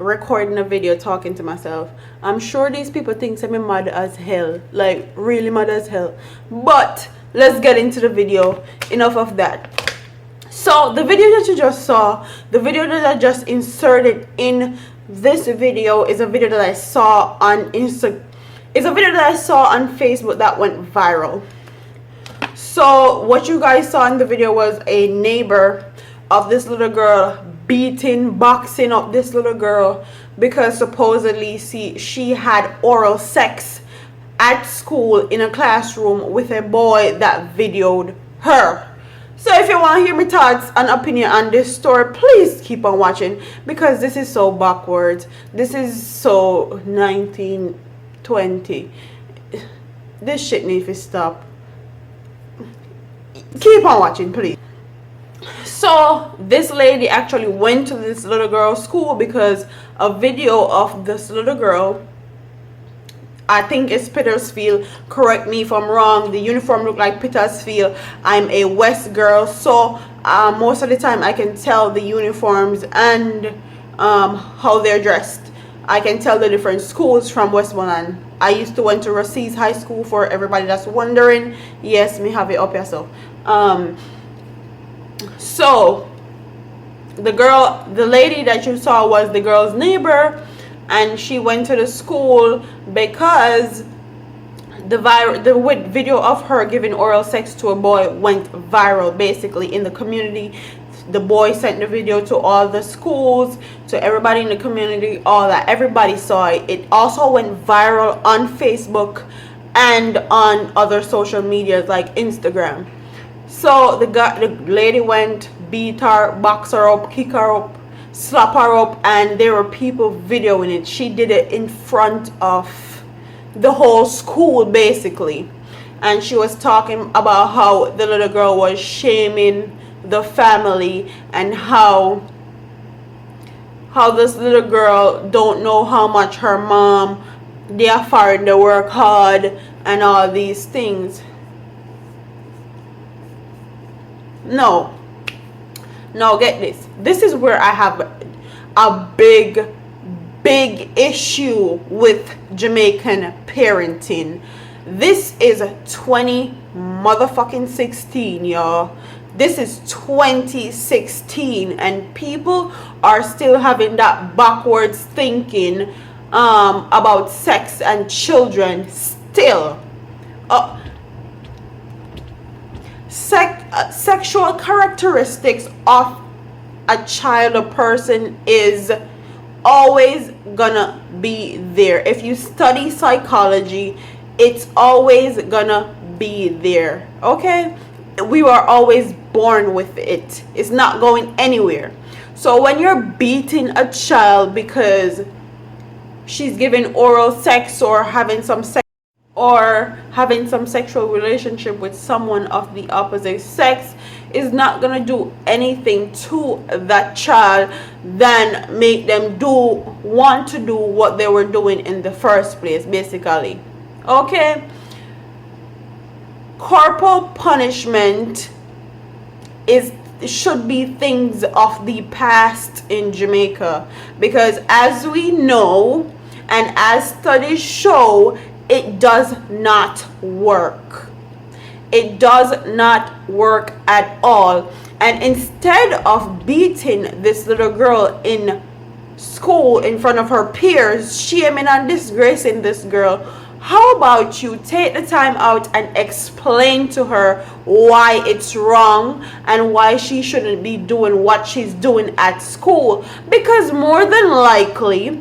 recording a video talking to myself. I'm sure these people think I'm mad as hell, like really mad as hell. But let's get into the video. Enough of that. So the video that you just saw, the video that I just inserted in this video, is a video that I saw on Facebook that went viral. So what you guys saw in the video was a neighbor of this little girl boxing up this little girl because supposedly she had oral sex at school in a classroom with a boy that videoed her. So if you want to hear my thoughts and opinion on this story, please keep on watching, because this is so backwards. This is so 1920. This shit needs to stop. Keep on watching, please. So this lady actually went to this little girl's school because a video of this little girl, I think it's Petersfield, correct me if I'm wrong, the uniform looked like Petersfield. I'm a West girl, so most of the time I can tell the uniforms and how they're dressed. I can tell the different schools from Westmoreland. I used to went to Raci's High School, for everybody that's wondering. Yes, me have it up here. So the lady that you saw was the girl's neighbor, and she went to the school because the video of her giving oral sex to a boy went viral basically in the community. The boy sent the video to all the schools, to everybody in the community, all that. Everybody saw it. It also went viral on Facebook and on other social medias like Instagram. So the lady went, beat her, box her up, kick her up, slap her up, and there were people videoing it. She did it in front of the whole school basically, and she was talking about how the little girl was shaming the family and how this little girl don't know how much her mom, they are foreign, they work hard and all these things. No, get this. This is where I have a big issue with Jamaican parenting. This is 2016, y'all. This is 2016, and people are still having that backwards thinking about sex and children still. Sexual characteristics of a child, a person, is always gonna be there. If you study psychology, it's always gonna be there. Okay, we were always born with it. It's not going anywhere. So when you're beating a child because she's giving oral sex or having some sexual relationship with someone of the opposite sex, is not gonna do anything to that child than make them want to do what they were doing in the first place, basically. Okay, corporal punishment should be things of the past in Jamaica, because as we know and as studies show, it does not work. It does not work at all. And instead of beating this little girl in school in front of her peers, shaming and disgracing this girl, how about you take the time out and explain to her why it's wrong and why she shouldn't be doing what she's doing at school? Because more than likely,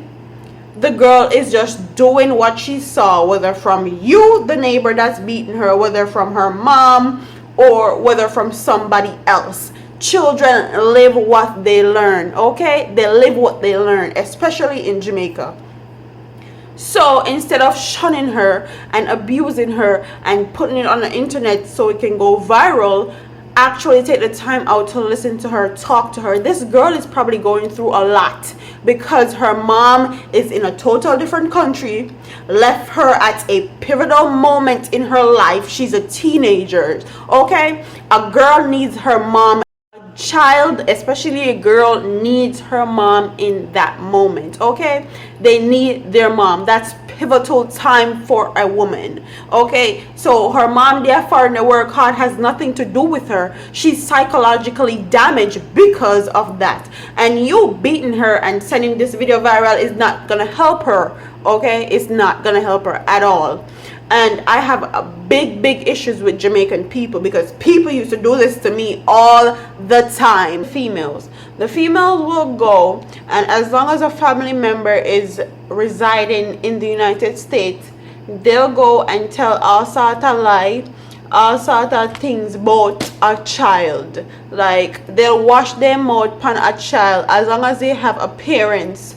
the girl is just doing what she saw, whether from you, the neighbor that's beating her, whether from her mom, or whether from somebody else. Children live what they learn, okay? They live what they learn, especially in Jamaica. So instead of shunning her and abusing her and putting it on the internet so it can go viral, actually take the time out to listen to her, talk to her. This girl is probably going through a lot because her mom is in a total different country, left her at a pivotal moment in her life. She's a teenager, okay? A girl needs her mom child, especially a girl, needs her mom in that moment. Okay, they need their mom. That's pivotal time for a woman. Okay, so her mom therefore in the work hard has nothing to do with her. She's psychologically damaged because of that, and you beating her and sending this video viral is not gonna help her. Okay, it's not gonna help her at all. And I have a big issues with Jamaican people, because people used to do this to me all the time. The females will go, and as long as a family member is residing in the United States, they'll go and tell all sort of lie, all sort of things about a child. Like, they'll wash their mouth on a child as long as they have a parents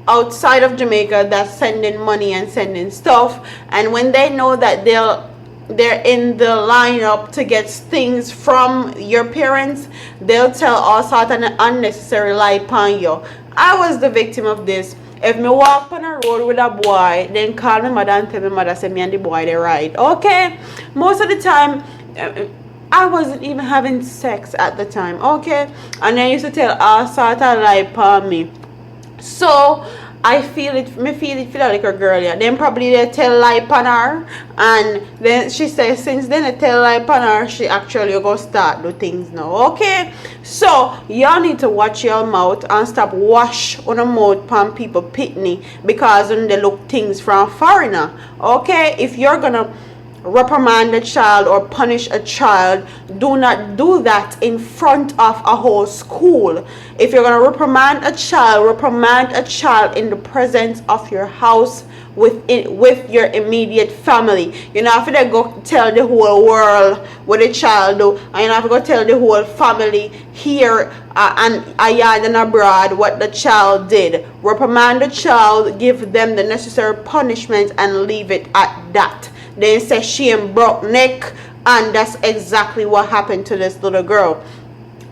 outside of Jamaica that's sending money and sending stuff. And when they know that they're in the lineup to get things from your parents, they'll tell all sorts of unnecessary lie upon you. I was the victim of this. If me walk on a road with a boy, then call my mother and tell my mother say me and the boy they ride. Okay, most of the time I wasn't even having sex at the time. Okay, and they used to tell all sorts of lie upon me. So I feel it like a girl, yeah. Then probably they tell lie upon her, and then she says since then they tell lie upon her, she actually go start do things now. Okay, so y'all need to watch your mouth and stop wash on a mouth pan people pitney because when they look things from foreigner. Okay, if you're gonna reprimand a child or punish a child, do not do that in front of a whole school. If you're going to reprimand a child in the presence of your house with your immediate family. You know, if they go tell the whole world what the child do, and you know, if you go tell the whole family here and yard and abroad what the child did. Reprimand the child, give them the necessary punishment, and leave it at that. They say she and broke neck, and that's exactly what happened to this little girl.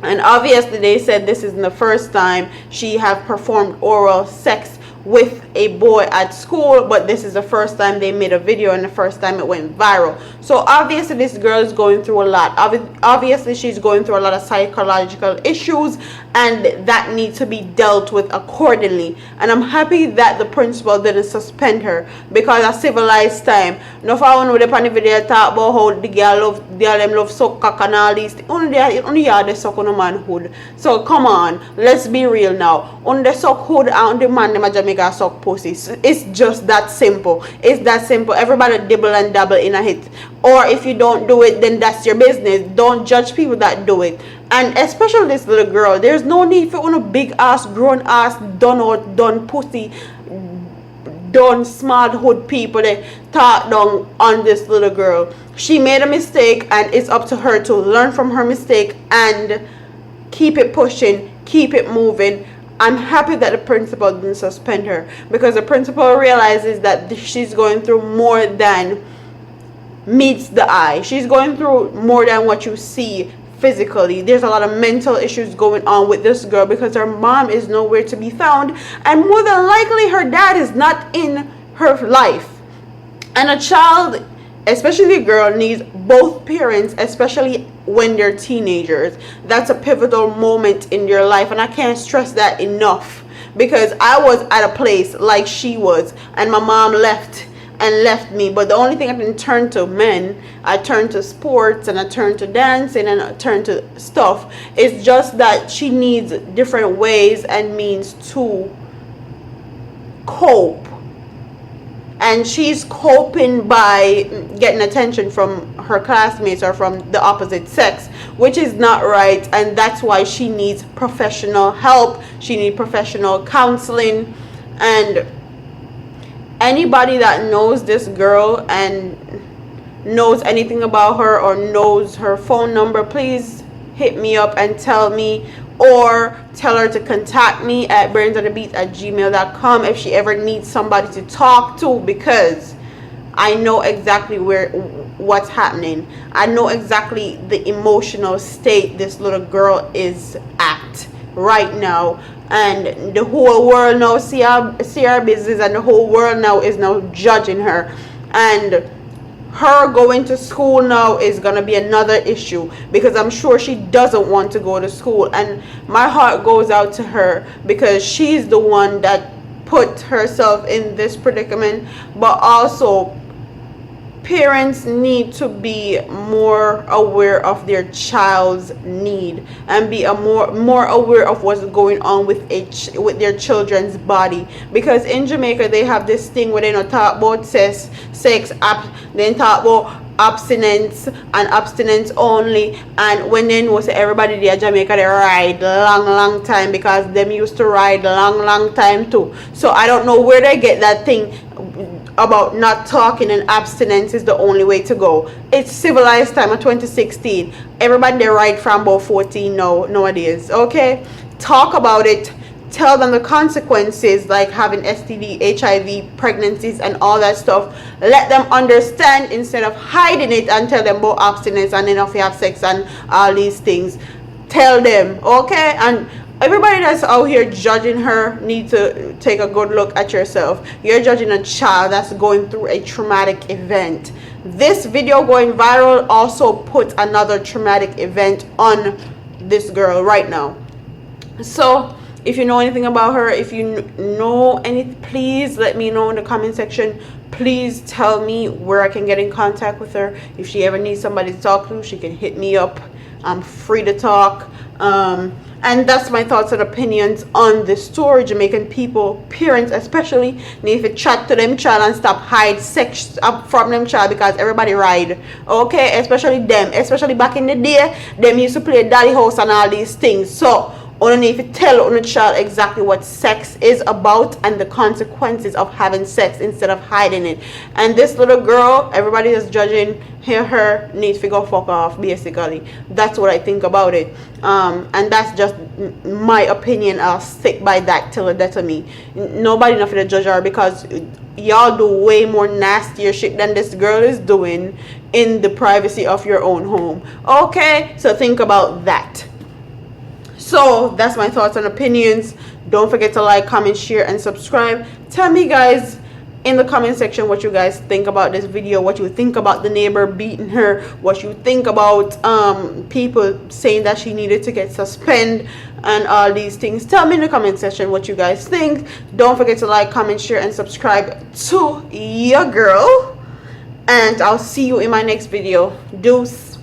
And obviously they said this isn't the first time she have performed oral sex with a boy at school, but this is the first time they made a video and the first time it went viral. So obviously this girl is going through a lot. Obviously she's going through a lot of psychological issues, and that needs to be dealt with accordingly. And I'm happy that the principal didn't suspend her, because a civilized time. No, if I want to the video talk about how the girl love suck cock and all these things. Only they suck on a manhood. So come on, let's be real now. On the suck hood and the man them a Jamaica suck pussy. It's just that simple. It's that simple. Everybody dibble and dabble in a hit. Or if you don't do it, then that's your business. Don't judge people that do it. And especially this little girl, there's no need for a big ass, grown ass, done pussy, done smart hood people that talk down on this little girl. She made a mistake, and it's up to her to learn from her mistake and keep it pushing, keep it moving. I'm happy that the principal didn't suspend her, because the principal realizes that she's going through more than meets the eye. She's going through more than what you see physically. There's a lot of mental issues going on with this girl, because her mom is nowhere to be found, and more than likely her dad is not in her life. And a child, especially a girl, needs both parents, especially when they're teenagers. That's a pivotal moment in your life, and I can't stress that enough, because I was at a place like she was, and my mom left me, but the only thing I didn't turn to men, I turned to sports, and I turned to dancing, and I turned to stuff. It's just that she needs different ways and means to cope, and she's coping by getting attention from her classmates or from the opposite sex, which is not right. And that's why she needs professional help. She needs professional counseling. And anybody that knows this girl and knows anything about her or knows her phone number, please hit me up and tell me, or tell her to contact me at brainsonthebeat@gmail.com if she ever needs somebody to talk to, because I know exactly what's happening. I know exactly the emotional state this little girl is at right now, and the whole world now see our business, and the whole world now is now judging her, and her going to school now is gonna be another issue, because I'm sure she doesn't want to go to school, and my heart goes out to her because she's the one that put herself in this predicament. But also, parents need to be more aware of their child's need and be more aware of what's going on with their children's body, because in Jamaica they have this thing where they don't talk about sex, they talk about abstinence and abstinence only, and when they know say everybody there in Jamaica they ride long time, because them used to ride long time too. So I don't know where they get that thing about not talking and abstinence is the only way to go. It's civilized time of 2016. Everybody they ride from about 14 nowadays. Okay, talk about it. Tell them the consequences, like having STD, HIV, pregnancies, and all that stuff. Let them understand instead of hiding it and tell them about abstinence and then if you have sex and all these things. Tell them, okay? And everybody that's out here judging her need to take a good look at yourself. You're judging a child that's going through a traumatic event. This video going viral also put another traumatic event on this girl right now. So if you know anything about her, if you know anything, please let me know in the comment section. Please tell me where I can get in contact with her. If she ever needs somebody to talk to, she can hit me up. I'm free to talk. And that's my thoughts and opinions on this story. Jamaican people, parents especially, need to chat to them child and stop hide sex up from them child, because everybody ride. Okay, especially them. Especially back in the day, them used to play daddy house and all these things. So you need to tell your child exactly what sex is about and the consequences of having sex instead of hiding it. And this little girl, everybody is judging her needs to go fuck off, basically. That's what I think about it. And that's just my opinion. I'll stick by that till the death of me. Nobody enough to judge her, because y'all do way more nastier shit than this girl is doing in the privacy of your own home. Okay, so think about that. So that's my thoughts and opinions. Don't forget to like, comment, share, and subscribe. Tell me guys in the comment section what you guys think about this video, what you think about the neighbor beating her, what you think about people saying that she needed to get suspended and all these things. Tell me in the comment section what you guys think. Don't forget to like, comment, share, and subscribe to your girl, and I'll see you in my next video. Deuce.